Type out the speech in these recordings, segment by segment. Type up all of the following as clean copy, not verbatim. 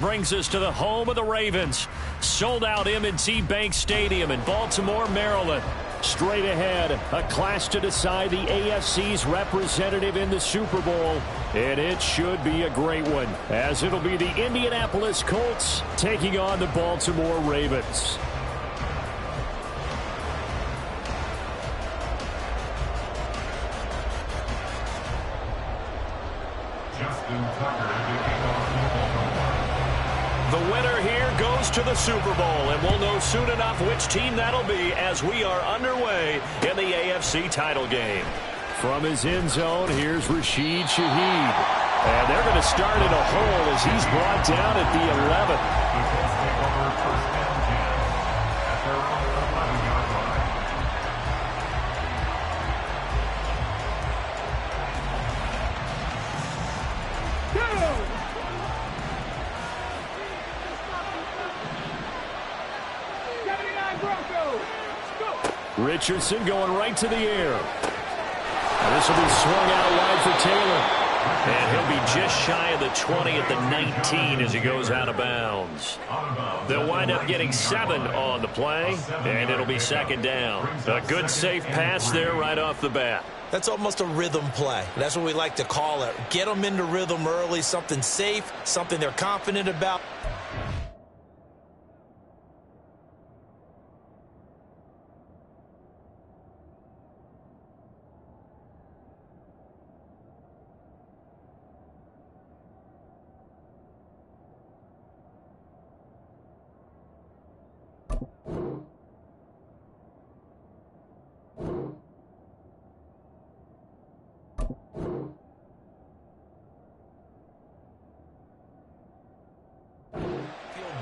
Brings us to the home of the Ravens. Sold out M&T Bank Stadium in Baltimore, Maryland. Straight ahead, a clash to decide the AFC's representative in the Super Bowl. And it should be a great one, as it'll be the Indianapolis Colts taking on the Baltimore Ravens. The winner here goes to the Super Bowl, and we'll know soon enough which team that'll be as we are underway in the AFC title game. From his end zone, here's Rashid Shaheed. And they're going to start in a hole as he's brought down at the 11. Richardson going right to the air. And this will be swung out wide for Taylor. And he'll be just shy of the 20 at the 19 as he goes out of bounds. They'll wind up getting 7 on the play, and it'll be second down. A good, safe pass there right off the bat. That's almost a rhythm play. That's what we like to call it. Get them into rhythm early, something safe, something they're confident about.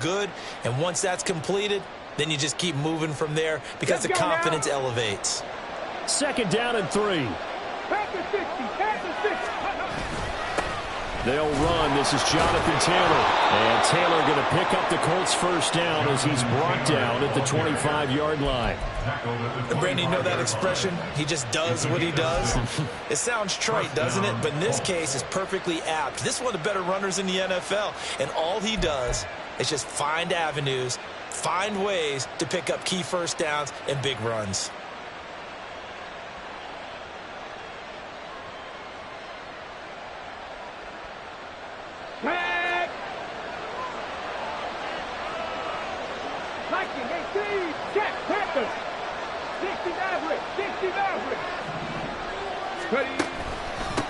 Good, and once that's completed, then you just keep moving from there because the confidence elevates. Second down and 3. They'll run. This is Jonathan Taylor. And Taylor going to pick up the Colts first down as he's brought down at the 25-yard line. And Brandon, you know that expression? He just does what he does? It sounds trite, doesn't it? But in this case, it's perfectly apt. This is one of the better runners in the NFL. And all he does is just find avenues, find ways to pick up key first downs and big runs.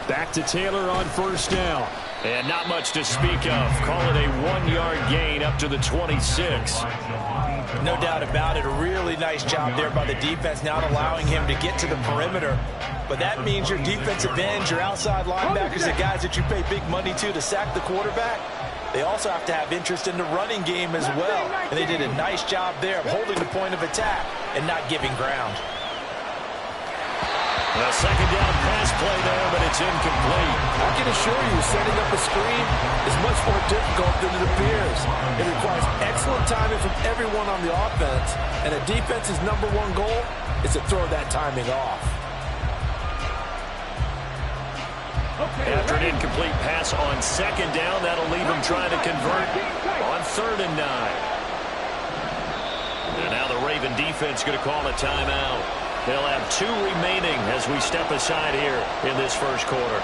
Back to Taylor on first down. And not much to speak of. Call it a 1-yard gain up to the 26. No doubt about it. A really nice job there by the defense, not allowing him to get to the perimeter. But that means your defensive ends, your outside linebackers, the guys that you pay big money to sack the quarterback, they also have to have interest in the running game as well. And they did a nice job there of holding the point of attack and not giving ground. A second down pass play there, but it's incomplete. I can assure you, setting up a screen is much more difficult than it appears. It requires excellent timing from everyone on the offense, and a defense's #1 goal is to throw that timing off. After an incomplete pass on second down, that'll leave him trying to convert on 3rd and 9. And now the Raven defense going to call a timeout. They'll have 2 remaining as we step aside here in this first quarter.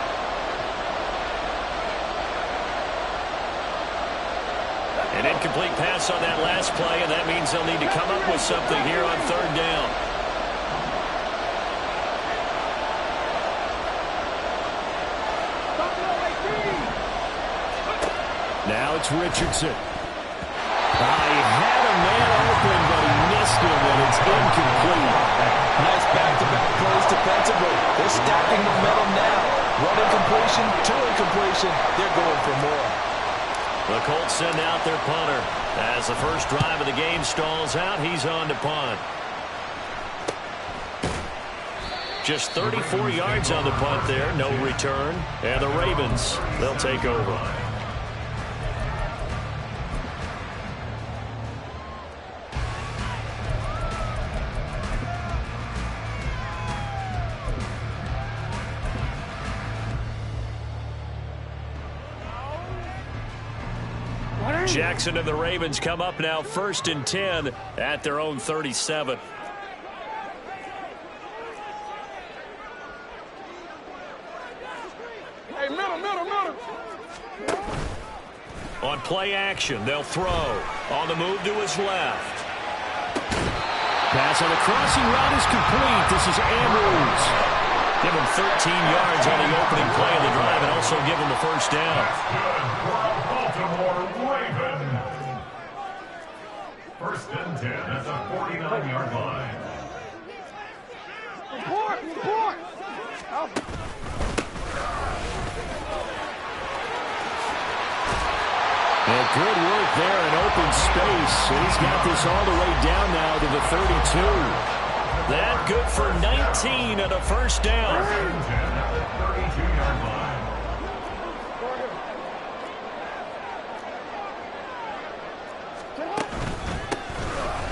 An incomplete pass on that last play, and that means they'll need to come up with something here on 3rd down. Now it's Richardson. He had a man open, but he missed him, and it's incomplete. Nice back-to-back plays defensively. They're stacking momentum now. One incompletion, 2 incompletion. They're going for more. The Colts send out their punter. As the first drive of the game stalls out, he's on to punt. Just 34 yards on the punt there, no return. And the Ravens, they'll take over. Jackson and the Ravens come up now 1st and 10 at their own 37. Hey, middle. On play action, they'll throw. On the move to his left. Pass on the crossing route is complete. This is Andrews. Give him 13 yards on the opening play of the drive and also give him the first down. Baltimore Ravens. 1st and 10 at the 49-yard line. Report. And good work there in open space. And he's got this all the way down now to the 32. That good for 19 and a first down. 1st and 10 at the 32-yard line.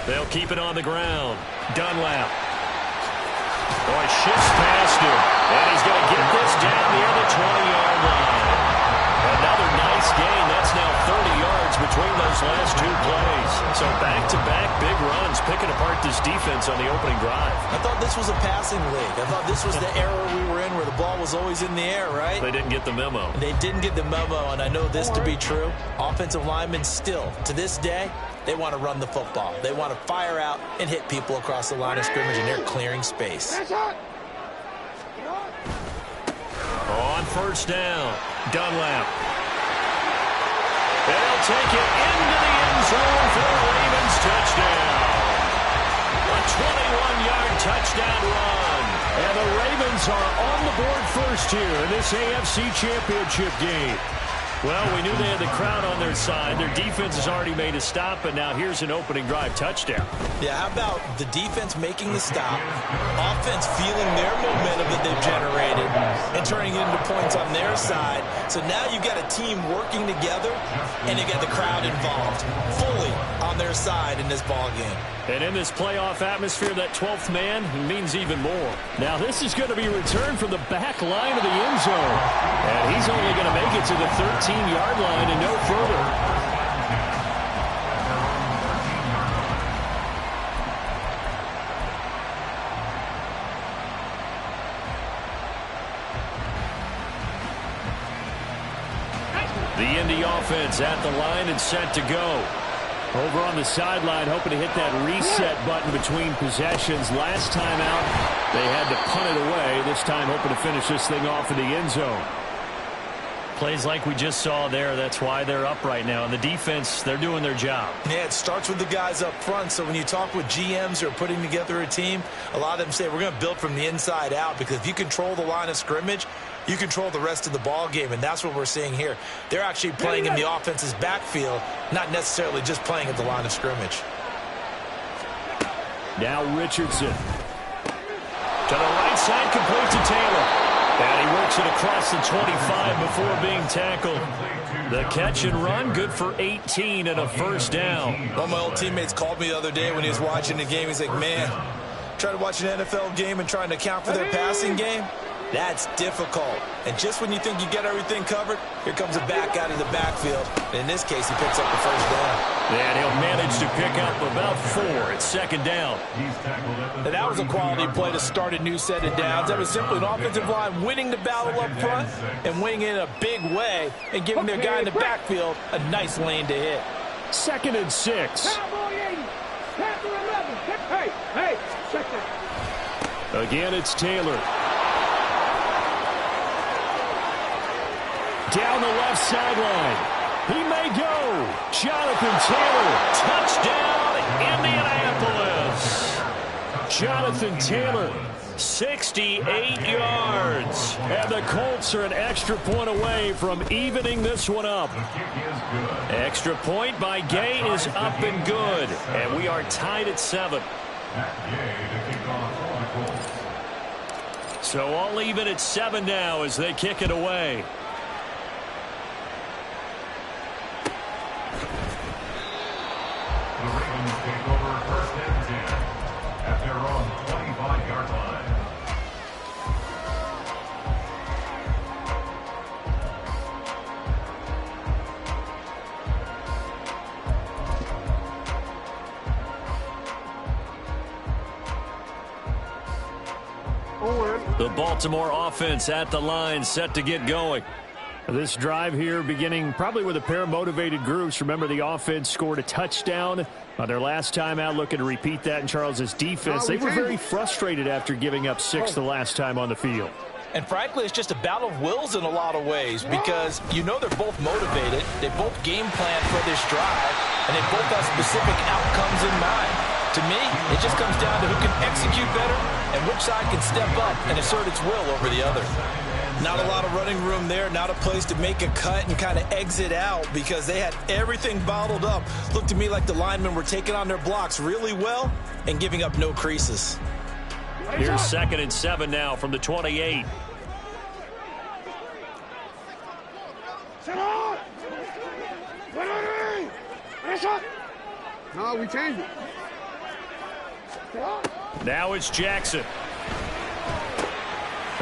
They'll keep it on the ground. Dunlap. Boy, shifts past him. And he's going to get this down near the 20-yard line. Another nice gain. That's now 30 yards between those last two plays. So back-to-back big runs picking apart this defense on the opening drive. I thought this was a passing league. I thought this was the era we were in where the ball was always in the air, right? They didn't get the memo. They didn't get the memo, and I know this to be true. Offensive linemen still, to this day, they want to run the football. They want to fire out and hit people across the line of scrimmage, and they're clearing space. On first down, Dunlap. They'll take it into the end zone for a Ravens touchdown. A 21-yard touchdown run. And the Ravens are on the board first here in this AFC Championship game. Well, we knew they had the crowd on their side. Their defense has already made a stop, and now here's an opening drive touchdown. Yeah, how about the defense making the stop, offense feeling their momentum that they've generated, and turning it into points on their side. So now you've got a team working together, and you got the crowd involved fully on their side in this ball game. And in this playoff atmosphere, that 12th man means even more. Now this is going to be returned from the back line of the end zone. And he's only going to make it to the 13-yard line and no further. The Indy offense at the line and set to go. Over on the sideline, hoping to hit that reset button between possessions. Last time out, they had to punt it away. This time, hoping to finish this thing off in the end zone. Plays like we just saw there. That's why they're up right now. And the defense, they're doing their job. Yeah, it starts with the guys up front. So when you talk with GMs who are putting together a team, a lot of them say we're going to build from the inside out, because if you control the line of scrimmage, you control the rest of the ball game, and that's what we're seeing here. They're actually playing in the offense's backfield, not necessarily just playing at the line of scrimmage. Now Richardson. To the right side, complete to Taylor. And he works it across the 25 before being tackled. The catch and run, good for 18 and a first down. One of my old teammates called me the other day when he was watching the game. He's like, man, trying to watch an NFL game and trying to account for their passing game? That's difficult. And just when you think you get everything covered, here comes a back out of the backfield. And in this case, he picks up the first down. And he'll manage to pick up about 4 at second down. And that was a quality play to start a new set of downs. That was simply an offensive line winning the battle up front and winning it in a big way and giving their guy in the backfield a nice lane to hit. 2nd and 6. Again, it's Taylor. Down the left sideline. He may go. Jonathan Taylor. Touchdown, Indianapolis. Jonathan Taylor, 68 yards. And the Colts are an extra point away from evening this one up. Extra point by Gay is up and good. And we are tied at 7. So all even at 7 now as they kick it away. The Ravens take over 1st and 10 at their own 25-yard line. The Baltimore offense at the line, set to get going. This drive here beginning probably with a pair of motivated groups. Remember, the offense scored a touchdown on their last time out, looking to repeat that in Charles' defense. They were very frustrated after giving up 6 the last time on the field. And frankly, it's just a battle of wills in a lot of ways because you know they're both motivated. They both game plan for this drive, and they both have specific outcomes in mind. To me, it just comes down to who can execute better and which side can step up and assert its will over the other. Not a lot of running room there, not a place to make a cut and kind of exit out because they had everything bottled up. Looked to me like the linemen were taking on their blocks really well and giving up no creases. Here's 2nd and 7 now from the 28. No, we changed it. Now it's Jackson. A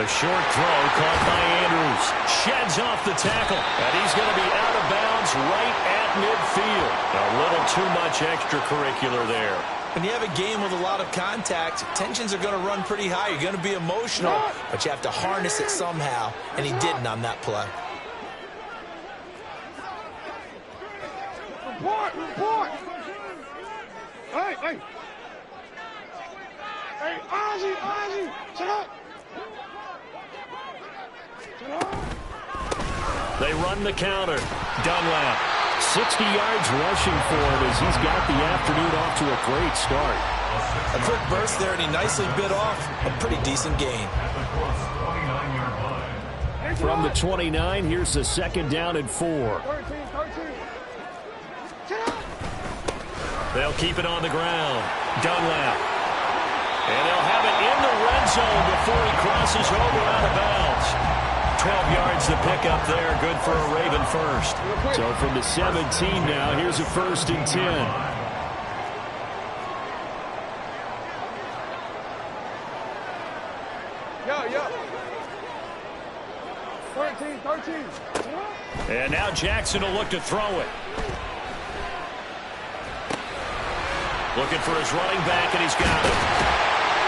short throw caught by Andrews. Sheds off the tackle. And he's going to be out of bounds right at midfield. A little too much extracurricular there. When you have a game with a lot of contact, tensions are going to run pretty high. You're going to be emotional, but you have to harness it somehow, and he didn't on that play. Report! Hey! Hey, Ozzie! Shut up! They run the counter. Dunlap, 60 yards rushing for him as he's got the afternoon off to a great start. A quick burst there, and he nicely bit off a pretty decent gain. From the 29, here's the 2nd down and 4. 13. They'll keep it on the ground. Dunlap. And they'll have it in the red zone before he crosses over out of bounds. 12 yards to pick up there. Good for a Raven first. So from the 17 now, here's a 1st and 10. Yo. 13. And now Jackson will look to throw it. Looking for his running back, and he's got it.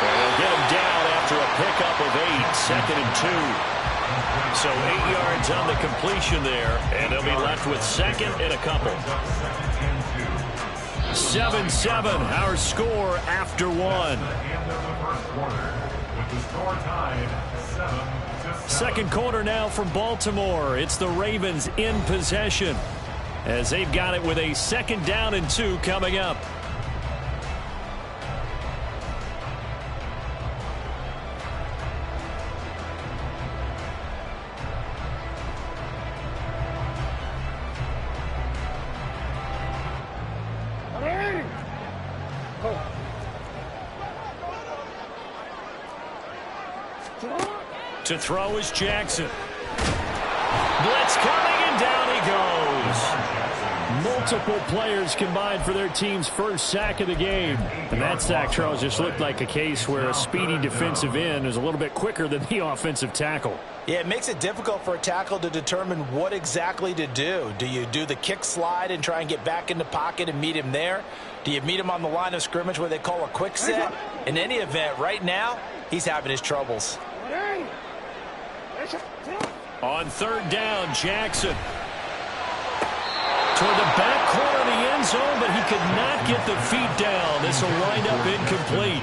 And they'll get him down after a pickup of 8. 2nd and 2. So 8 yards on the completion there, and they'll be left with 2nd and a couple. 7-7, our score after 1. Second quarter now from Baltimore. It's the Ravens in possession as they've got it with a 2nd down and 2 coming up. To throw is Jackson. Blitz coming, and down he goes. Multiple players combined for their team's first sack of the game. And that sack, Charles, just looked like a case where a speedy defensive end is a little bit quicker than the offensive tackle. Yeah, it makes it difficult for a tackle to determine what exactly to do. Do you do the kick slide and try and get back in the pocket and meet him there? Do you meet him on the line of scrimmage where they call a quick set? In any event, right now, he's having his troubles. On 3rd down, Jackson. Toward the back corner of the end zone, but he could not get the feet down. This will wind up incomplete.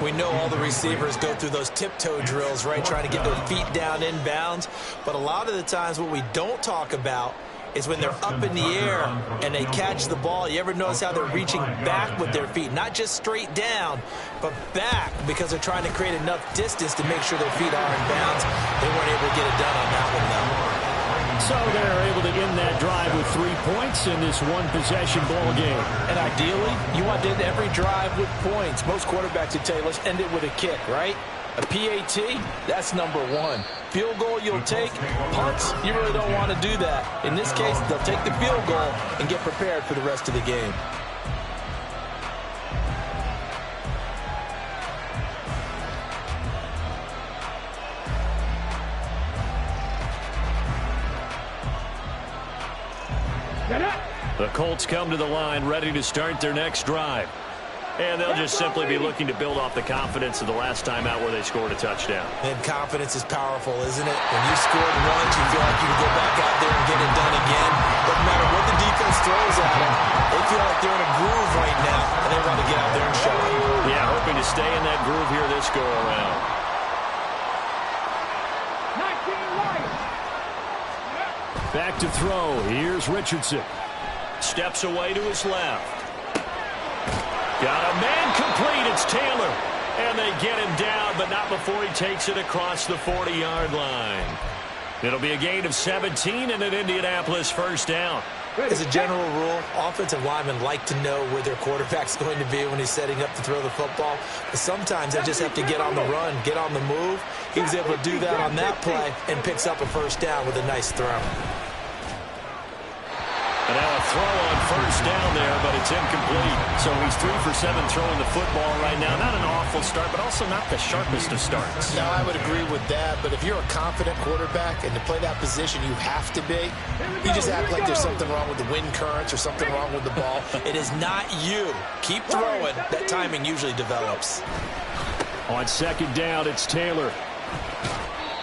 We know all the receivers go through those tiptoe drills, right, trying to get their feet down inbounds. But a lot of the times what we don't talk about is when they're up in the air and they catch the ball. You ever notice how they're reaching back with their feet? Not just straight down, but back because they're trying to create enough distance to make sure their feet are in bounds. They weren't able to get it done on that one, though. So they're able to end that drive with 3 points in this one-possession ball game. And ideally, you want to end every drive with points. Most quarterbacks would tell you, let's end it with a kick, right? A PAT, that's number 1. Field goal you'll take. Punts, you really don't want to do that. In this case, they'll take the field goal and get prepared for the rest of the game. The Colts come to the line ready to start their next drive. And they'll just simply be looking to build off the confidence of the last time out where they scored a touchdown. And confidence is powerful, isn't it? When you scored once, you feel like you can go back out there and get it done again. Doesn't matter what the defense throws at them. They feel like they're in a groove right now, and they want to get out there and show it. Yeah, hoping to stay in that groove here this go-around. Back to throw. Here's Richardson. Steps away to his left. Got a man complete. It's Taylor. And they get him down, but not before he takes it across the 40-yard line. It'll be a gain of 17 and an Indianapolis first down. As a general rule, offensive linemen like to know where their quarterback's going to be when he's setting up to throw the football. But sometimes they just have to get on the run, get on the move. He was able to do that on that play and picks up a first down with a nice throw. And now a throw on first down there, but it's incomplete. So he's 3 for 7 throwing the football right now. Not an awful start, but also not the sharpest of starts. No, I would agree with that. But if you're a confident quarterback and to play that position you have to be, you just act like there's something wrong with the wind currents or something wrong with the ball. It is not you. Keep throwing. That timing usually develops. On second down, it's Taylor.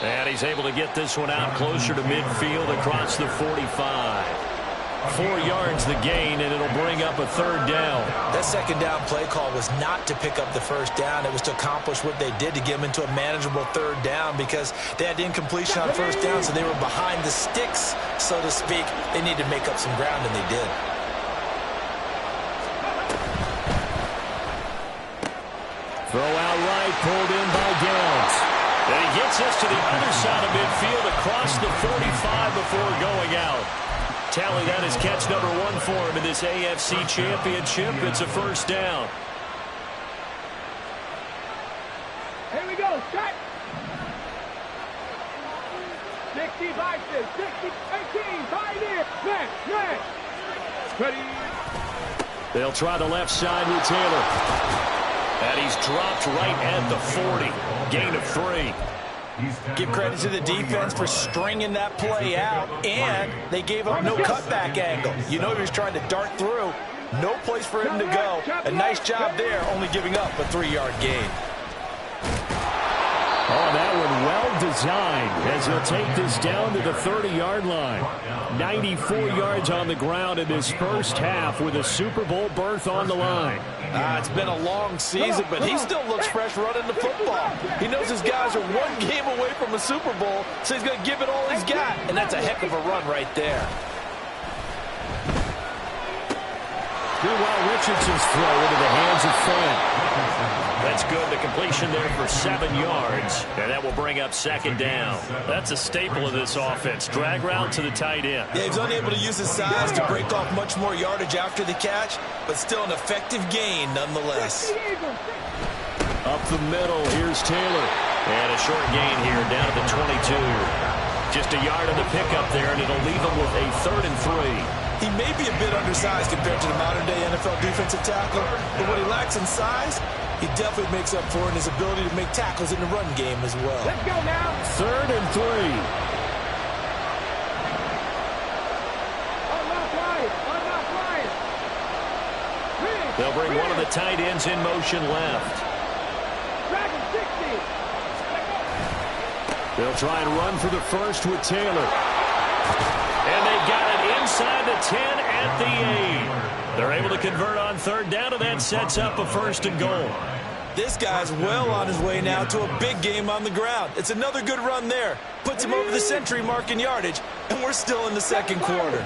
And he's able to get this one out closer to midfield across the 45. 4 yards the gain, and it'll bring up a third down. That second down play call was not to pick up the first down. It was to accomplish what they did to get them into a manageable third down because they had incompletion on first down, so they were behind the sticks, so to speak. They needed to make up some ground, and they did. Throw out right, pulled in by Downs. And he gets us to the other side of midfield across the 45 before going out. Tally, that is catch number 1 for him in this AFC Championship. It's a first down. Here we go, shot. 60 boxes, 60, 18, right in. Man. Ready. They'll try the left side with Taylor. And he's dropped right at the 40. Gain of 3. Give credit to the defense for stringing that play out, and they gave up no cutback angle. You know he was trying to dart through. No place for him to go. A nice job there, only giving up a 3-yard gain. Oh, that one well designed as he'll take this down to the 30-yard line. 94 yards on the ground in this first half with a Super Bowl berth on the line. It's been a long season, but he still looks fresh running the football. He knows his guys are 1 game away from a Super Bowl, so he's going to give it all he's got. And that's a heck of a run right there. Meanwhile, Richardson's throw into the hands of Fant. That's good. The completion there for 7 yards. And that will bring up second down. That's a staple of this offense. Drag route to the tight end. Yeah, he's unable to use his size to break off much more yardage after the catch, but still an effective gain nonetheless. Up the middle, here's Taylor. And a short gain here down to the 22. Just a yard on the pickup there, and it'll leave him with a 3rd and 3. He may be a bit undersized compared to the modern-day NFL defensive tackle, but what he lacks in size, he definitely makes up for in his ability to make tackles in the run game as well. Let's go now. 3rd and 3. I'm not flying. They'll bring one of the tight ends in motion left. Dragon 60. They'll try and run for the first with Taylor. And they got it inside the 10 at the 8. They're able to convert on 3rd down, and that sets up a 1st and goal. This guy's well on his way now to a big game on the ground. It's another good run there. Puts him over the century mark in yardage, and we're still in the second quarter.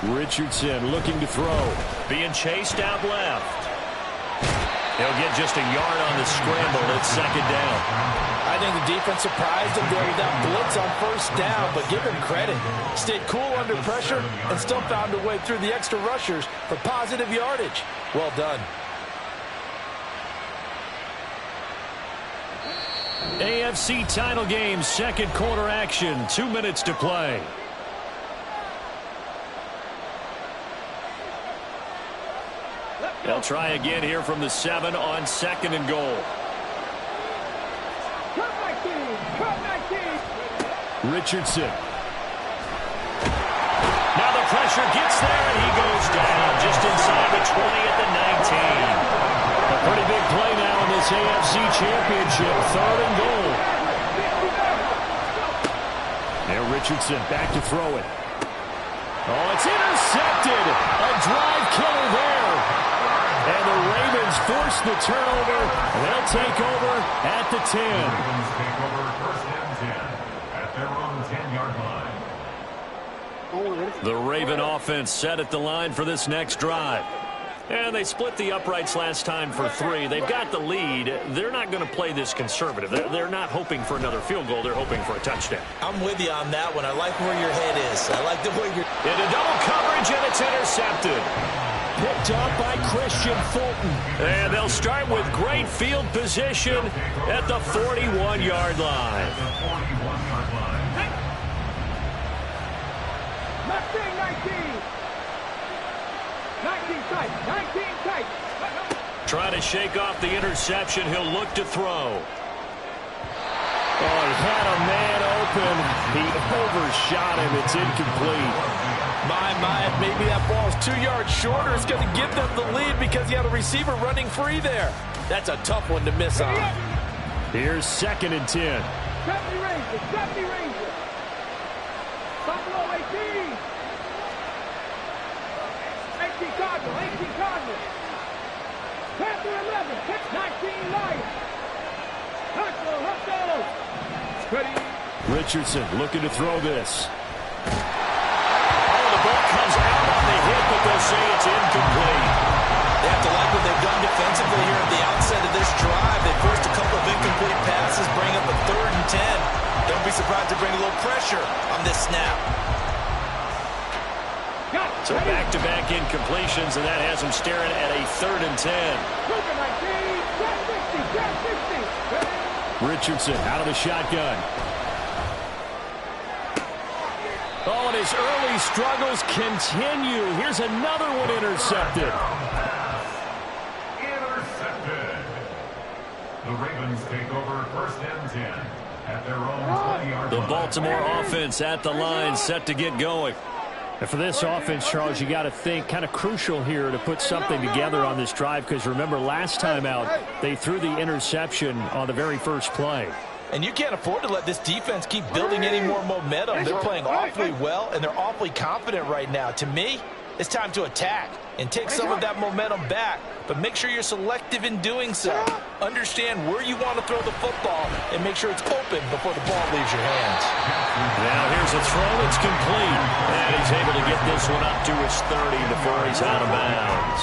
Richardson looking to throw. Being chased out left. He'll get just a yard on the scramble. It's second down. I think the defense surprised him there with that blitz on first down, but give him credit. Stayed cool under pressure and still found a way through the extra rushers for positive yardage. Well done. AFC title game, second quarter action. 2 minutes to play. They'll try again here from the 7 on 2nd and goal. Richardson. Now the pressure pressure, gets there, and he goes down just inside the 20 at the 19. A pretty big play now in this AFC Championship, 3rd and goal. Now Richardson back to throw it. Oh, it's intercepted. A drive killer there. And the Ravens force the turnover. They'll take over at the 10. Ravens take over 1st and 10 at their own 10-yard line. The Raven offense set at the line for this next drive. And they split the uprights last time for 3. They've got the lead. They're not going to play this conservative. They're not hoping for another field goal. They're hoping for a touchdown. I'm with you on that one. I like where your head is. I like the way you're... Into double coverage, and it's intercepted. Picked up by Christian Fulton. And they'll start with great field position at the 41-yard line. 41-yard line. 19. 19 tight. 19 tight. Trying to shake off the interception. He'll look to throw. Oh, he had a man open. He overshot him. It's incomplete. My, maybe that ball is 2 yards shorter. It's going to give them the lead because he had a receiver running free there. That's a tough one to miss on. Here's 2nd and 10. 70 Rangers. 70 Rangers. Buffalo 18. 18 Cardinal. 18 Cardinal. Panther 11. 19 Lions. Hustle. Ready. Richardson looking to throw this. The ball comes out on the hit, but they'll say it's incomplete. They have to like what they've done defensively here at the outset of this drive. They forced a couple of incomplete passes, bring up a 3rd and 10. Don't be surprised to bring a little pressure on this snap. So back-to-back incompletions, and that has them staring at a 3rd and 10. Richardson out of the shotgun. Oh, and his early struggles continue. Here's another one intercepted. Intercepted. The Ravens take over 1st and 10 at their own 20-yard line. The Baltimore offense at the line, set to get going. And for this offense, Charles, you got to think kind of crucial here to put something together on this drive, because remember last time out they threw the interception on the very first play. And you can't afford to let this defense keep building any more momentum. They're playing awfully well, and they're awfully confident right now. To me, it's time to attack and take some of that momentum back, but make sure you're selective in doing so. Understand where you want to throw the football and make sure it's open before the ball leaves your hands. Now here's a throw. It's complete. And he's able to get this one up to his 30 before he's out of bounds.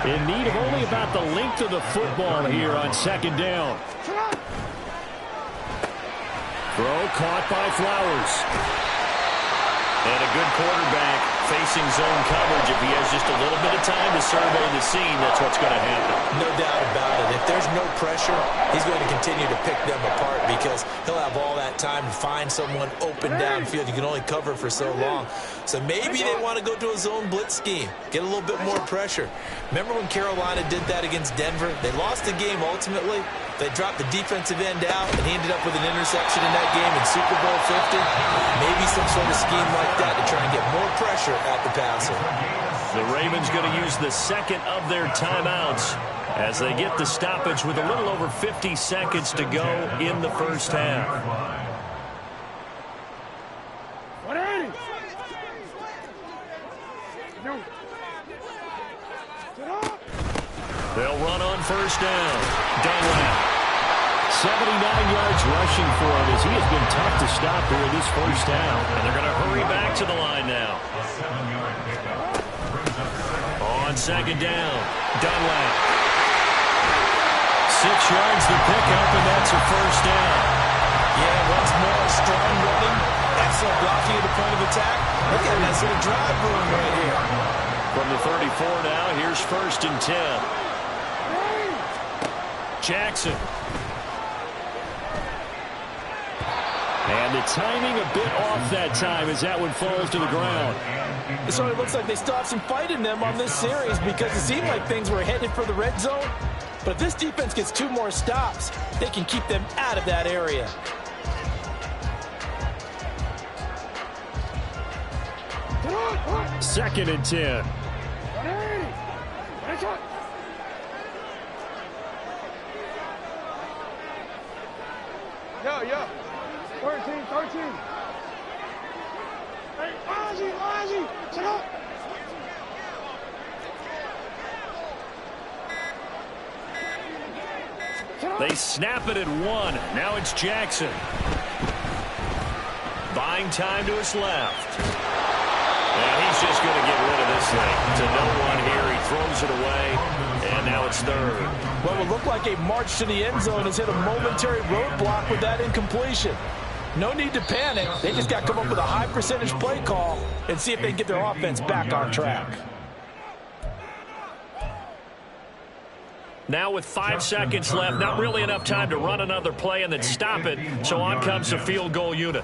In need of only about the length of the football here on 2nd down. Throw caught by Flowers. And a good quarterback facing zone coverage. If he has just a little bit of time to survey the scene, that's what's going to happen. No doubt about it. If there's no pressure, he's going to continue to pick them apart because he'll have all that time to find someone open downfield. You can only cover for so long. So maybe they want to go to a zone blitz scheme, get a little bit more pressure. Remember when Carolina did that against Denver? They lost the game ultimately. They dropped the defensive end out, and he ended up with an interception in that game in Super Bowl 50. Maybe some sort of scheme like that to try and get more pressure at the passer. The Ravens going to use the 2nd of their timeouts as they get the stoppage with a little over 50 seconds to go in the first half. They'll run on 1st down. Dunlap. 79 yards rushing for him as he has been tough to stop here in this first down. And they're going to hurry back to the line now. On 2nd down, Dunlap. 6 yards the pickup, and that's a 1st down. Yeah, once more, strong running. Excellent blocking at the point of attack. Look at a nice little drive brewing right here. From the 34 now, here's 1st and 10. Jackson. And the timing a bit off that time as that one falls to the ground. So it looks like they still have some fight in them on this series because it seemed like things were headed for the red zone. But if this defense gets 2 more stops, they can keep them out of that area. 2nd and 10. Yo. 13. Hey, Ozzy, sit up. They snap it at 1. Now it's Jackson. Buying time to his left. And he's just going to get rid of this thing. To no one here. He throws it away. And now it's 3rd. What would look like a march to the end zone has hit a momentary roadblock with that incompletion. No need to panic. They just got to come up with a high percentage play call and see if they can get their offense back on track. Now with 5 seconds left, not really enough time to run another play and then stop it. So on comes the field goal unit.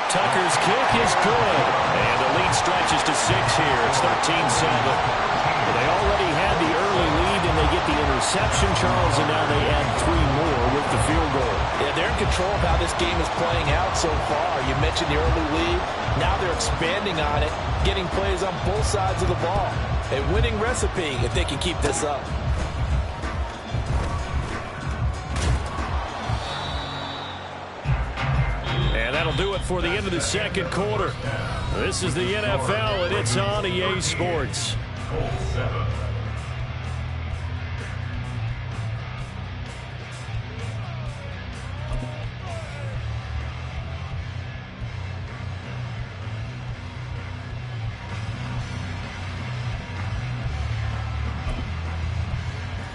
Tucker's kick is good. And the lead stretches to 6 here. It's 13-7. They already had the early lead, and they get the interception, Charles, and now they add 3 more with the field goal. Yeah, they're in control of how this game is playing out so far. You mentioned the early lead. Now they're expanding on it, getting plays on both sides of the ball. A winning recipe if they can keep this up. And that'll do it for the end of the 2nd quarter. This is the NFL, and it's on EA Sports.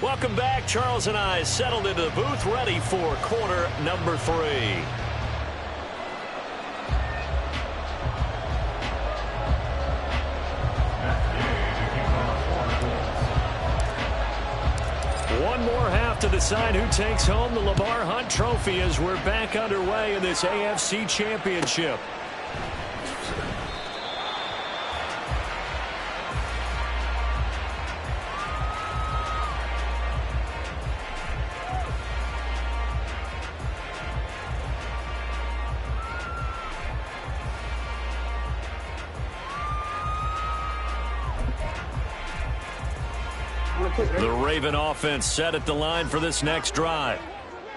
Welcome back. Charles and I settled into the booth, ready for quarter number 3. One more half to decide who takes home the Lamar Hunt Trophy as we're back underway in this AFC Championship. The Raven offense set at the line for this next drive.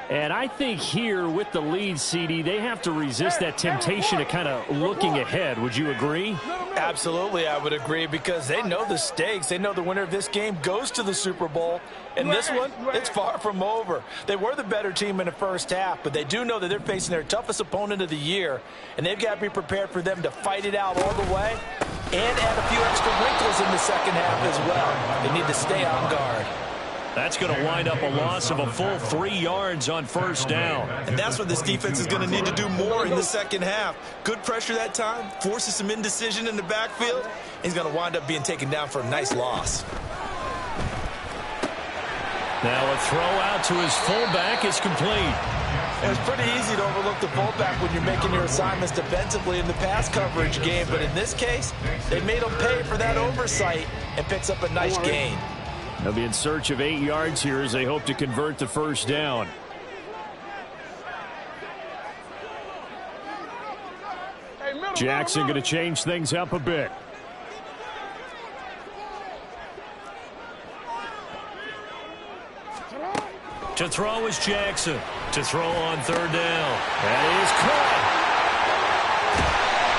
And I think here with the lead, CD, they have to resist that temptation to kind of looking ahead. Would you agree? Absolutely, I would agree, because they know the stakes. They know the winner of this game goes to the Super Bowl. And this one, it's far from over. They were the better team in the first half, but they do know that they're facing their toughest opponent of the year, and they've got to be prepared for them to fight it out all the way and add a few extra wrinkles in the second half as well. They need to stay on guard. That's going to wind up a loss of a full 3 yards on first down. And that's what this defense is going to need to do more in the second half. Good pressure that time, forces some indecision in the backfield. He's going to wind up being taken down for a nice loss. Now a throw out to his fullback is complete. It's pretty easy to overlook the fullback when you're making your assignments defensively in the pass coverage game. But in this case, they made him pay for that oversight and picks up a nice gain. They'll be in search of 8 yards here as they hope to convert the first down. Jackson going to change things up a bit. To throw is Jackson. To throw on third down. That is caught.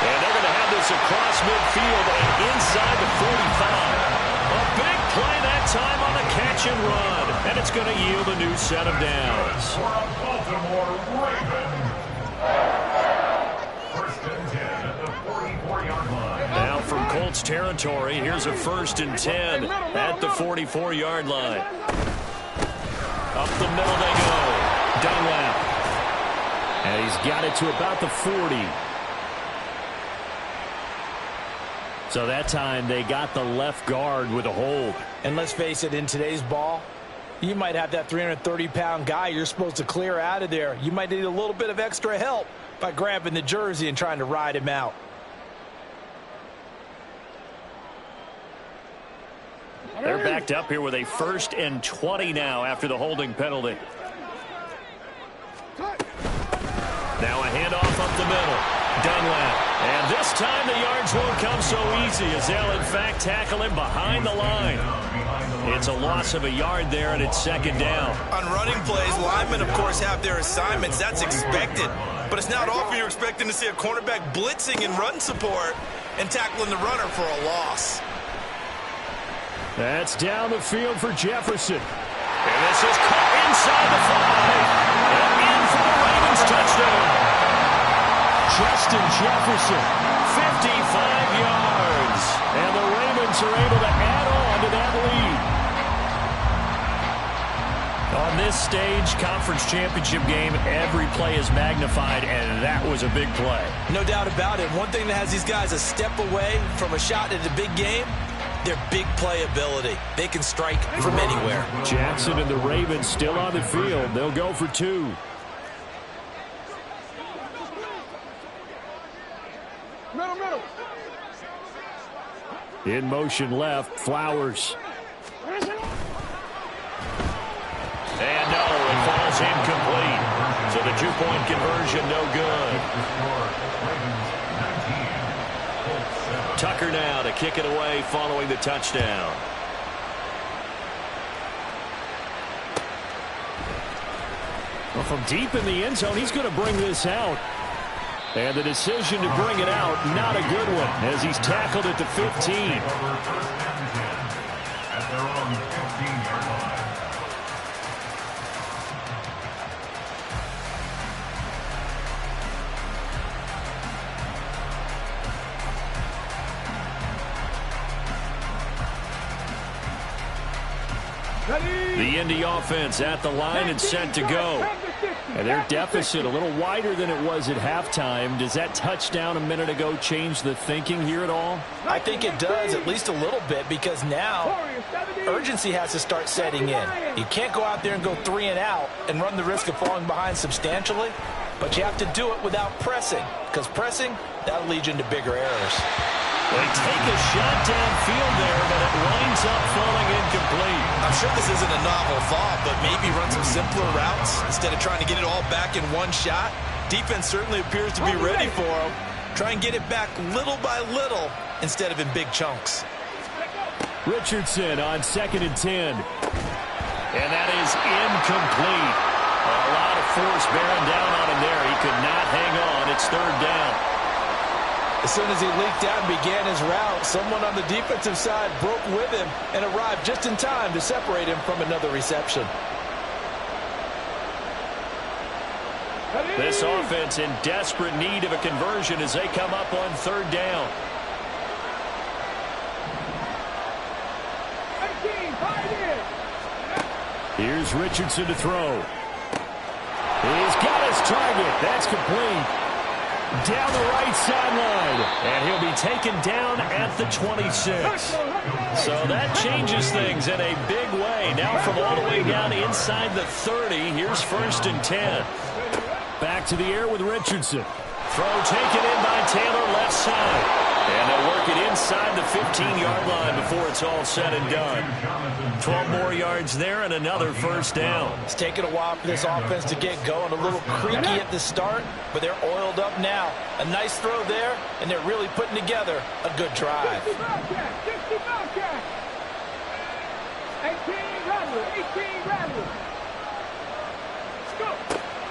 And they're going to have this across midfield and inside the 45. A big play that time on the catch and run. And it's going to yield a new set of downs. For a Baltimore Raven. First and 10 at the 44-yard line. Now from Colts territory, here's a 1st and 10 at the 44-yard line. Up the middle they go. Dunlap. And he's got it to about the 40. So that time they got the left guard with a hold. And let's face it, in today's ball, you might have that 330-pound guy you're supposed to clear out of there. You might need a little bit of extra help by grabbing the jersey and trying to ride him out. They're backed up here with a 1st and 20 now after the holding penalty. Now a handoff up the middle. Dunlap. And this time the yards won't come so easy as they'll, in fact, tackle him behind the line. It's a loss of a yard there, and it's second down. On running plays, linemen, of course, have their assignments. That's expected. But it's not often you're expecting to see a cornerback blitzing in run support and tackling the runner for a loss. That's down the field for Jefferson. And this is caught inside the 5. And in for the Ravens touchdown. Justin Jefferson, 55 yards. And the Ravens are able to add on to that lead. On this stage, conference championship game, every play is magnified, and that was a big play. No doubt about it. One thing that has these guys a step away from a shot at a big game, their big play ability. They can strike from anywhere. Jackson and the Ravens still on the field. They'll go for 2. Middle. In motion left, Flowers. And no, it falls incomplete. So the 2-point conversion, no good. Tucker now to kick it away following the touchdown. Well, from deep in the end zone, he's going to bring this out. And the decision to bring it out, not a good one, as he's tackled at the 15. At their own 15-yard line. The Indy offense at the line and set to go. And their deficit a little wider than it was at halftime. Does that touchdown a minute ago change the thinking here at all? I think it does, at least a little bit, because now urgency has to start setting in. You can't go out there and go 3 and out and run the risk of falling behind substantially, but you have to do it without pressing, because pressing, that'll lead you into bigger errors. They take a shot downfield there, but it winds up falling incomplete. I'm sure this isn't a novel thought, but maybe run some simpler routes instead of trying to get it all back in one shot. Defense certainly appears to be ready for them. Try and get it back little by little instead of in big chunks. Richardson on 2nd and 10. And that is incomplete. A lot of force bearing down on him there. He could not hang on. It's 3rd down. As soon as he leaked out and began his route, someone on the defensive side broke with him and arrived just in time to separate him from another reception. This offense in desperate need of a conversion as they come up on 3rd down. Here's Richardson to throw. He's got his target. That's complete. Down the right sideline. And he'll be taken down at the 26. So that changes things in a big way. Now from all the way down inside the 30, here's 1st and 10. Back to the air with Richardson. Throw taken in by Taylor left side. And they'll work it inside the 15-yard line before it's all said and done. 12 more yards there and another 1st down. It's taken a while for this offense to get going. A little creaky at the start, but they're oiled up now. A nice throw there, and they're really putting together a good drive. 18 Bradley.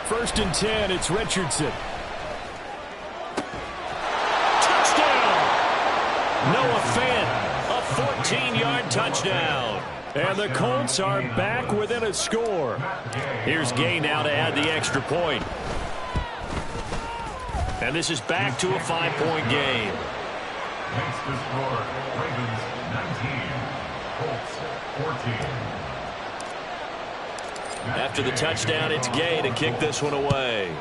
1st and 10, it's Richardson. Noah Fant, a 14-yard touchdown. And the Colts are back within a score. Here's Gay now to add the extra point. And this is back to a 5-point game. Makes the score Ravens 19, Colts 14. After the touchdown, it's Gay to kick this one away.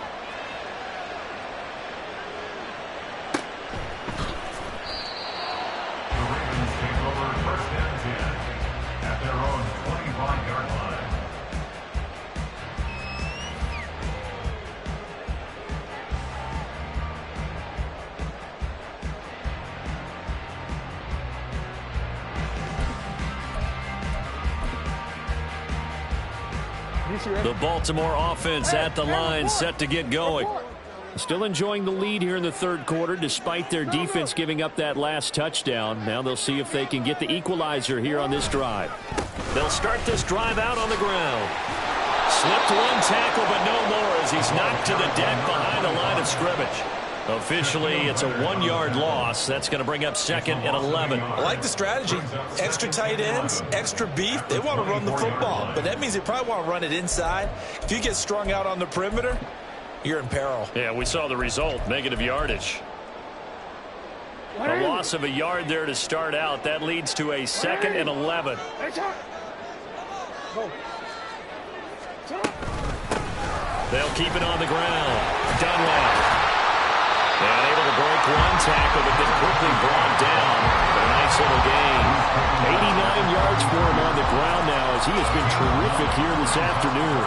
The Baltimore offense at the line, set to get going. Still enjoying the lead here in the third quarter despite their defense giving up that last touchdown. Now they'll see if they can get the equalizer here on this drive. They'll start this drive out on the ground. Slipped one tackle, but no more as he's knocked to the deck behind the line of scrimmage. Officially, it's a 1-yard loss. That's going to bring up 2nd and 11. I like the strategy. Extra tight ends, extra beef. They want to run the football, but that means they probably want to run it inside. If you get strung out on the perimeter, you're in peril. Yeah, we saw the result, negative yardage. A loss of a yard there to start out. That leads to a 2nd and 11. They'll keep it on the ground. Dunlap. And able to break one tackle, but then quickly brought down. But a nice little gain. 89 yards for him on the ground now as he has been terrific here this afternoon.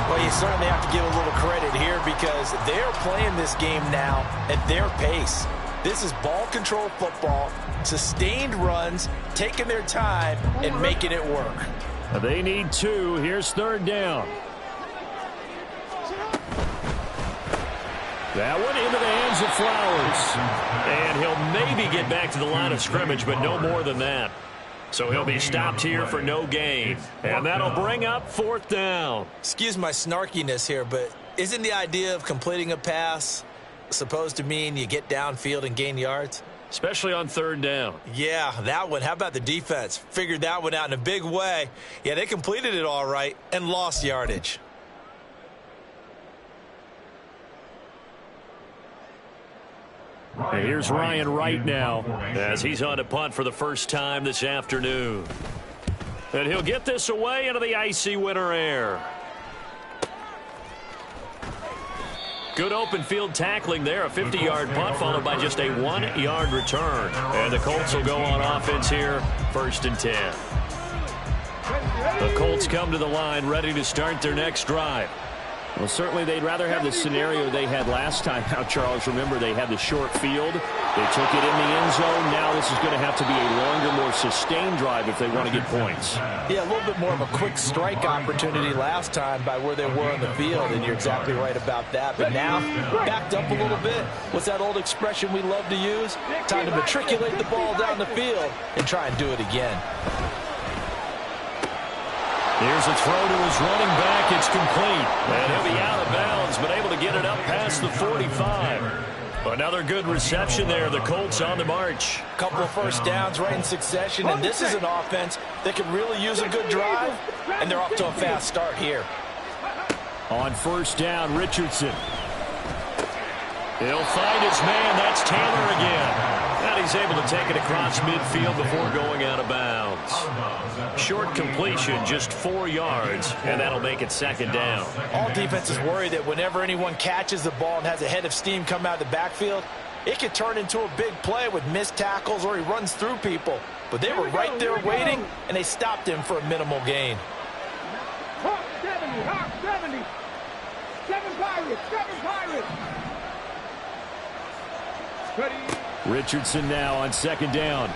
Well, you certainly have to give a little credit here because they're playing this game now at their pace. This is ball control football, sustained runs, taking their time, and making it work. They need 2. Here's 3rd down. That one into the hands of Flowers. And he'll maybe get back to the line of scrimmage, but no more than that. So he'll be stopped here for no gain. And that'll bring up 4th down. Excuse my snarkiness here, but isn't the idea of completing a pass supposed to mean you get downfield and gain yards? Especially on 3rd down. Yeah, that one. How about the defense? Figured that one out in a big way. Yeah, they completed it all right and lost yardage. And here's Ryan Wright now as he's on a punt for the first time this afternoon. And he'll get this away into the icy winter air. Good open field tackling there. A 50-yard punt followed by just a 1-yard return. And the Colts will go on offense here, 1st and 10. The Colts come to the line ready to start their next drive. Well, certainly they'd rather have the scenario they had last time. Now, Charles, remember they had the short field. They took it in the end zone. Now this is going to have to be a longer, more sustained drive if they want to get points. Yeah, a little bit more of a quick strike opportunity last time by where they were on the field, and you're exactly right about that. But now, backed up a little bit. What's that old expression we love to use? Time to matriculate the ball down the field and try and do it again. Here's a throw to his running back. It's complete. And he'll be out of bounds, but able to get it up past the 45. Another good reception there. The Colts on the march. Couple of first downs right in succession, and this is an offense that could really use a good drive, and they're off to a fast start here. On 1st down, Richardson. He'll find his man. That's Taylor again. And he's able to take it across midfield before going out of bounds. Short completion, just 4 yards, and that'll make it 2nd down. All defenses worry that whenever anyone catches the ball and has a head of steam come out of the backfield, it could turn into a big play with missed tackles or he runs through people. But they were right there waiting, and they stopped him for a minimal gain. Hawk 70, Hawk 70. 7 Pirates, 7 Pirates. Ready. Richardson now on 2nd down.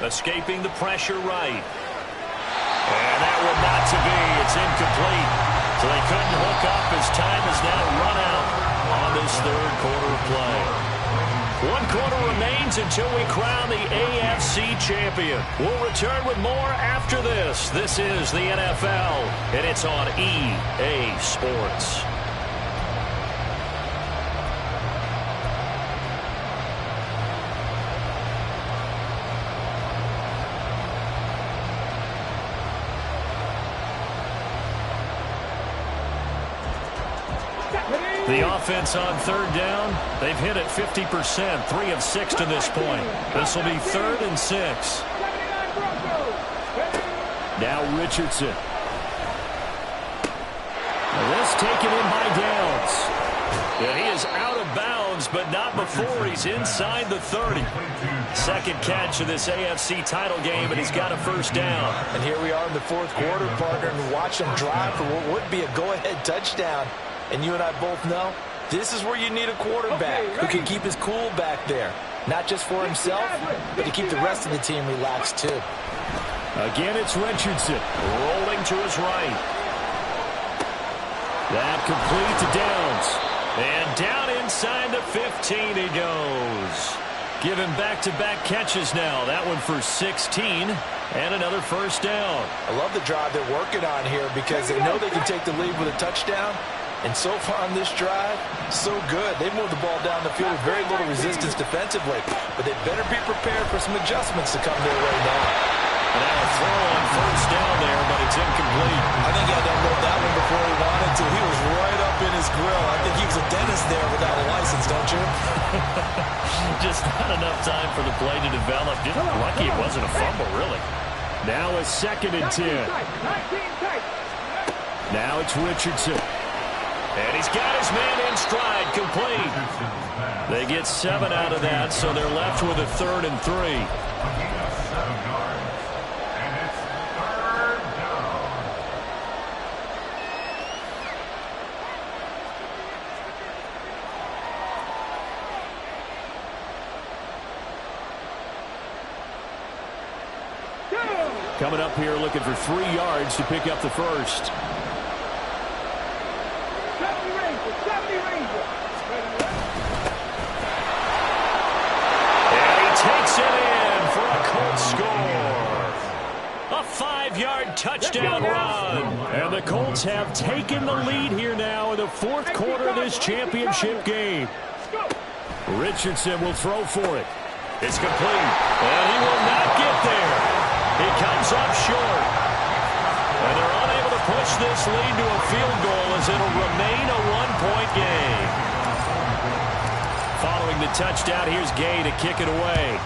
Escaping the pressure right. And that one not to be. It's incomplete. So they couldn't hook up as time has now run out on this 3rd quarter of play. 1 quarter remains until we crown the AFC champion. We'll return with more after this. This is the NFL, and it's on EA Sports. The offense on 3rd down, they've hit it 50%, 3 of 6 to this point. This will be 3rd and 6. Now Richardson. This taken in by Downs. Yeah, he is out of bounds, but not before he's inside the 30. 2nd catch of this AFC title game, and he's got a 1st down. And here we are in the 4th quarter, partner, and watch him drive for what would be a go-ahead touchdown. And you and I both know this is where you need a quarterback who can keep his cool back there. Not just for himself, but to keep the rest of the team relaxed too. Again, it's Richardson rolling to his right. That complete to Downs. And down inside the 15 he goes. Giving back-to-back catches now. That one for 16 and another first down. I love the drive they're working on here because they know they can take the lead with a touchdown. And so far on this drive, so good. They moved the ball down the field with very little resistance defensively. But they better be prepared for some adjustments to come their way now. Now a throw on first down there, but it's incomplete. I think he had to unload that one before he wanted to. He was right up in his grill. I think he was a dentist there without a license, don't you? Just not enough time for the play to develop. Just lucky it wasn't a fumble, really. Now a 2nd and 10. Now it's Richardson. And he's got his man in stride, complete. They get 7 out of that, so they're left with a 3rd and 3. And it's 3rd down. Coming up here looking for 3 yards to pick up the first. 70 Ranger. And he takes it in for a Colts score. A 5-yard touchdown run. And the Colts have taken the lead here now in the 4th quarter of this championship game. Richardson will throw for it. It's complete. And he will not get there. He comes up short. And they're unable to push this lead to a field goal as it'll remain a 1-point game. Following the touchdown, here's Gay to kick it away.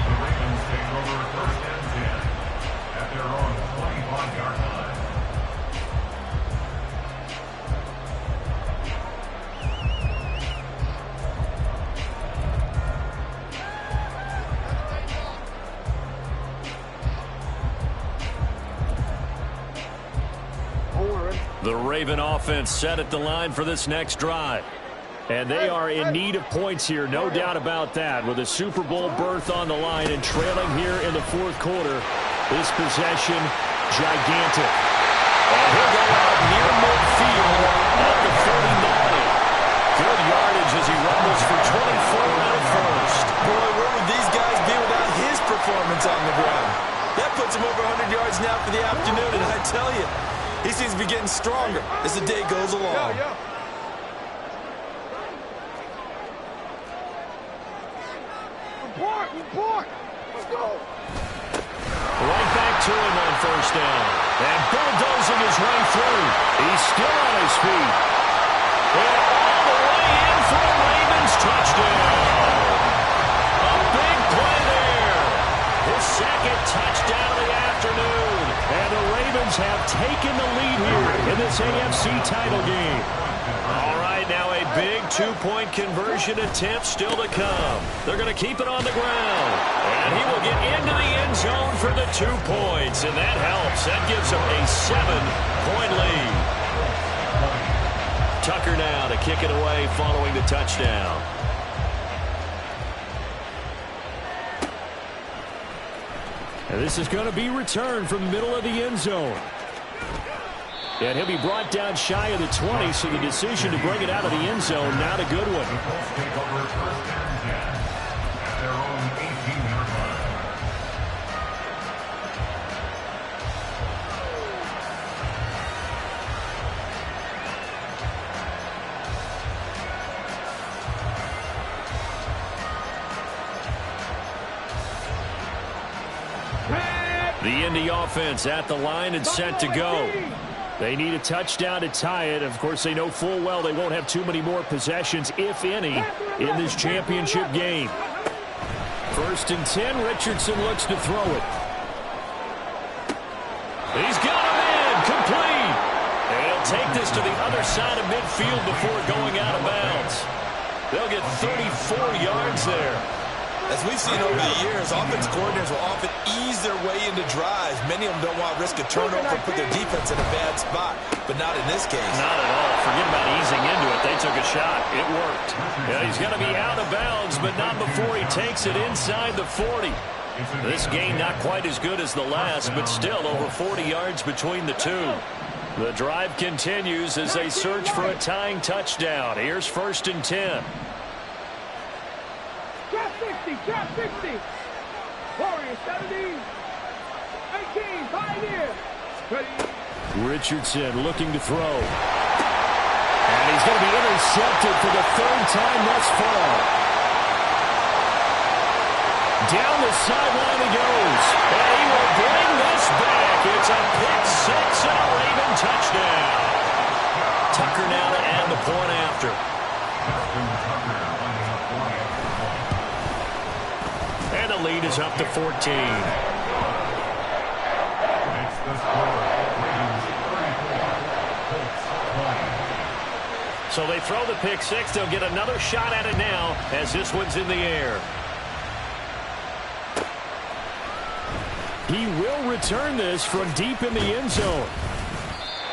The Ravens take over 1st and 10 at their own 25-yard line. The Raven offense set at the line for this next drive. And they are in need of points here, no doubt about that. With a Super Bowl berth on the line and trailing here in the 4th quarter, this possession gigantic. And he'll go out near midfield at the 49. Good yardage as he rumbles for 24 and a first. Boy, where would these guys be without his performance on the ground? That puts him over 100 yards now for the afternoon, and I tell you, he seems to be getting stronger as the day goes along. Report. Let's go. Right back to him on first down. And bulldozing his way through. He's still on his feet. And all the way in for the Ravens touchdown. A big play there. His 2nd touchdown of the afternoon. And the Ravens have taken the lead here in this AFC title game. All right, now a big 2-point conversion attempt still to come. They're going to keep it on the ground. And he will get into the end zone for the 2 points. And that helps. That gives him a 7-point lead. Tucker now to kick it away following the touchdown. And this is going to be returned from the middle of the end zone. And he'll be brought down shy of the 20, so the decision to bring it out of the end zone, not a good one. The Colts take over 1st and 10 at their own 18-yard line. The Indy offense at the line and set to go. They need a touchdown to tie it. Of course, they know full well they won't have too many more possessions, if any, in this championship game. 1st and 10, Richardson looks to throw it. He's got him in, complete. And he'll take this to the other side of midfield before going out of bounds. They'll get 34 yards there. As we've seen over the years, offensive coordinators will often ease their way into drives. Many of them don't want to risk a turnover and put their defense in a bad spot, but not in this case. Not at all. Forget about easing into it. They took a shot. It worked. Yeah, he's going to be out of bounds, but not before he takes it inside the 40. This gain not quite as good as the last, but still over 40 yards between the two. The drive continues as they search for a tying touchdown. Here's 1st and 10. Drop 60, drop 60. Warriors 17. 18, Pioneer. Richardson looking to throw. And he's going to be intercepted for the 3rd time thus far. Down the sideline he goes. And he will bring this back. It's a pick-6 and a Raven touchdown. Tucker now to add the point after. And the lead is up to 14. So they throw the pick-6. They'll get another shot at it now as this one's in the air. He will return this from deep in the end zone.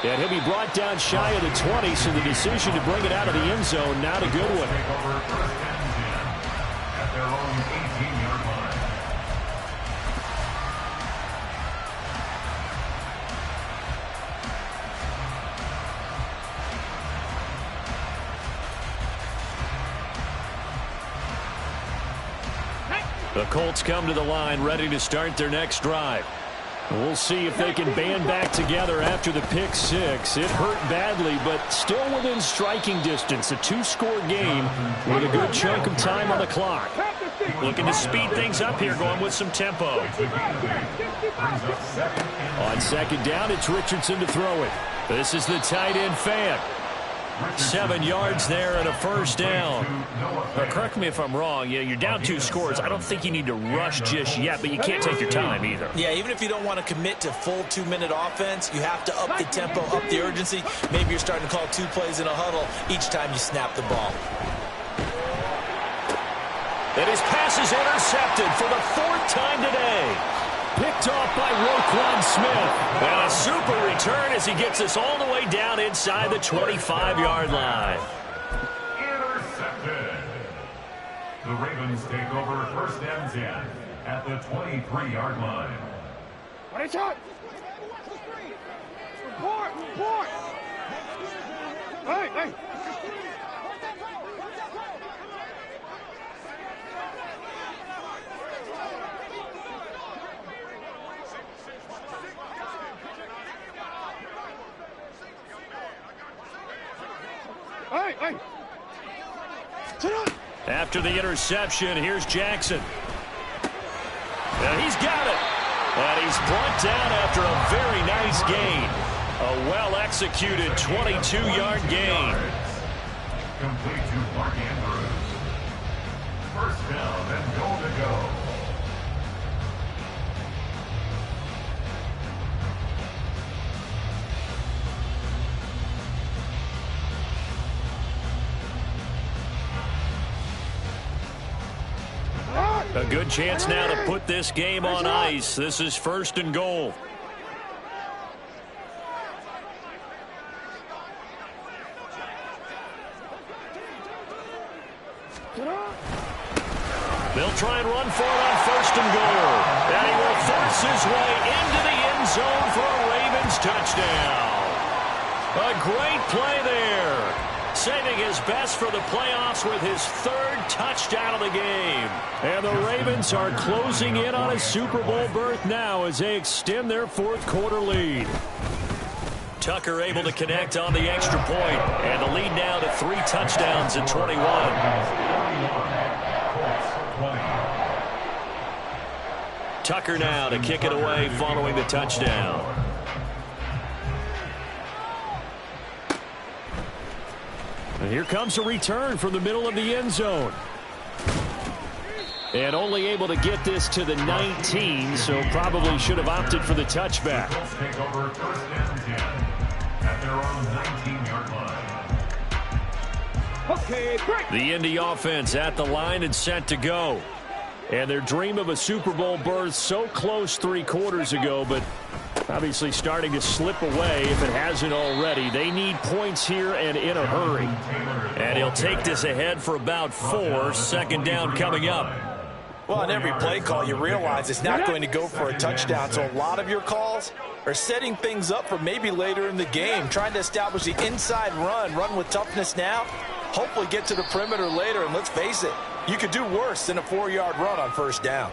And he'll be brought down shy of the 20, so the decision to bring it out of the end zone, not a good one. At their own 18-yard line. The Colts come to the line ready to start their next drive. We'll see if they can band back together after the pick-6. It hurt badly, but still within striking distance. A 2-score game with a good chunk of time on the clock. Looking to speed things up here, going with some tempo. On 2nd down, it's Richardson to throw it. This is the tight end Fant. 7 yards there and a 1st down. Now, correct me if I'm wrong. Yeah, you're down 2 scores. I don't think you need to rush just yet, but you can't take your time either. Yeah, even if you don't want to commit to full 2-minute offense, you have to up the tempo, up the urgency. Maybe you're starting to call 2 plays in a huddle each time you snap the ball. And his pass is intercepted for the 4th time today. Picked off by Roquan Smith. And a super return as he gets us all the way down inside the 25-yard line. Intercepted. The Ravens take over 1st and 10 at the 23-yard line. What is it? Report, report. Hey, hey. Hey, hey. After the interception, here's Jackson. And he's got it. And he's brought down after a very nice gain. A well-executed 22-yard gain. Complete to Mark Andrews. 1st down and goal to go. A good chance now to put this game on ice. This is 1st and goal. They'll try and run for it on 1st and goal. And he will force his way into the end zone for a Ravens touchdown. A great play there. Saving his best for the playoffs with his 3rd touchdown of the game. And the Ravens are closing in on a Super Bowl berth now as they extend their 4th quarter lead. Tucker able to connect on the extra point. And the lead now to 3 touchdowns at 21. Tucker now to kick it away following the touchdown. And here comes a return from the middle of the end zone. And only able to get this to the 19, so probably should have opted for the touchback. Take over 1st and 10 at their own 19-yard line. Okay, break. The Indy offense at the line and set to go. And their dream of a Super Bowl berth so close 3 quarters ago, but obviously starting to slip away if it hasn't already. They need points here and in a hurry. And he'll take this ahead for about 4. 2nd down coming up. Well, on every play call, you realize it's not going to go for a touchdown. So a lot of your calls are setting things up for maybe later in the game, trying to establish the inside run with toughness now, hopefully get to the perimeter later. And let's face it, you could do worse than a 4-yard run on first down.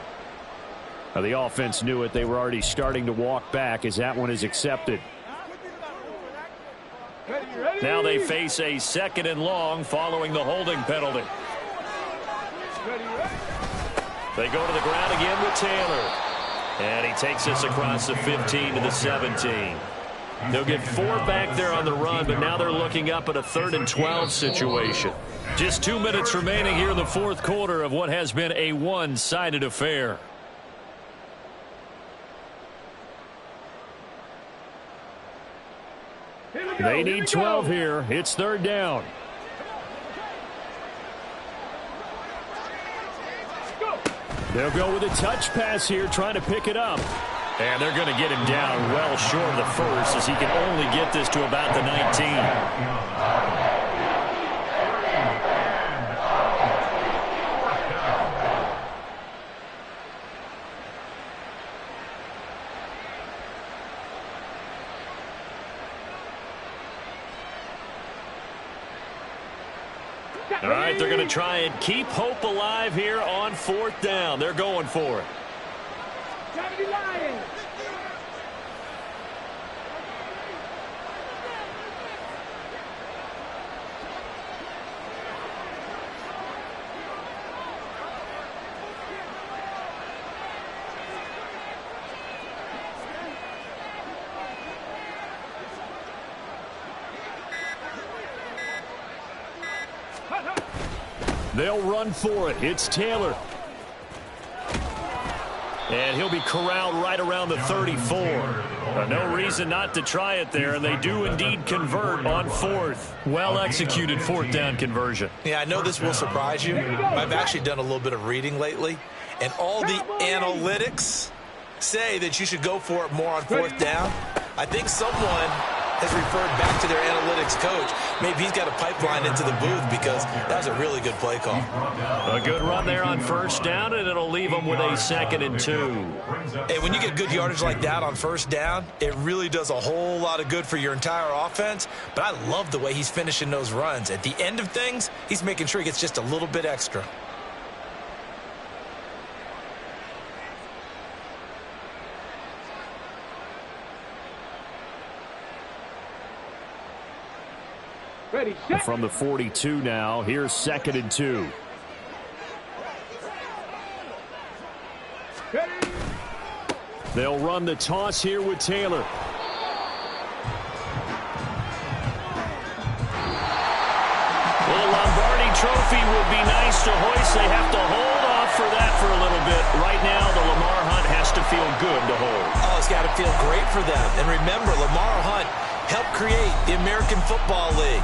Now, the offense knew it. They were already starting to walk back as that one is accepted. Now they face a 2nd and long following the holding penalty. They go to the ground again with Taylor. And he takes us across the 15 to the 17. They'll get 4 back there on the run, but now they're looking up at a 3rd and 12 situation. Just 2 minutes remaining here in the 4th quarter of what has been a one-sided affair. They need 12 here. It's 3rd down. They'll go with a touch pass here, trying to pick it up. And they're going to get him down well short of the first, as he can only get this to about the 19. All right, they're going to try and keep hope alive here on 4th down. They're going for it. They'll run for it. It's Taylor. And he'll be corralled right around the 34. No reason not to try it there, and they do indeed convert on 4th. Well-executed 4th down conversion. Yeah, I know this will surprise you. I've actually done a little bit of reading lately, and all the analytics say that you should go for it more on 4th down. I think someone has referred back to their analytics coach. Maybe he's got a pipeline into the booth, because that was a really good play call. A good run there on 1st down, and it'll leave them with a 2nd and 2. Hey, when you get good yardage like that on 1st down, it really does a whole lot of good for your entire offense. But I love the way he's finishing those runs. At the end of things, he's making sure he gets just a little bit extra. Ready, from the 42 now, here's 2nd and 2. Ready. They'll run the toss here with Taylor. Well, Lombardi Trophy would be nice to hoist. They have to hold off for that for a little bit. Right now, the Lamar Hunt has to feel good to hold. Oh, it's got to feel great for them. And remember, Lamar Hunt helped create the American Football League.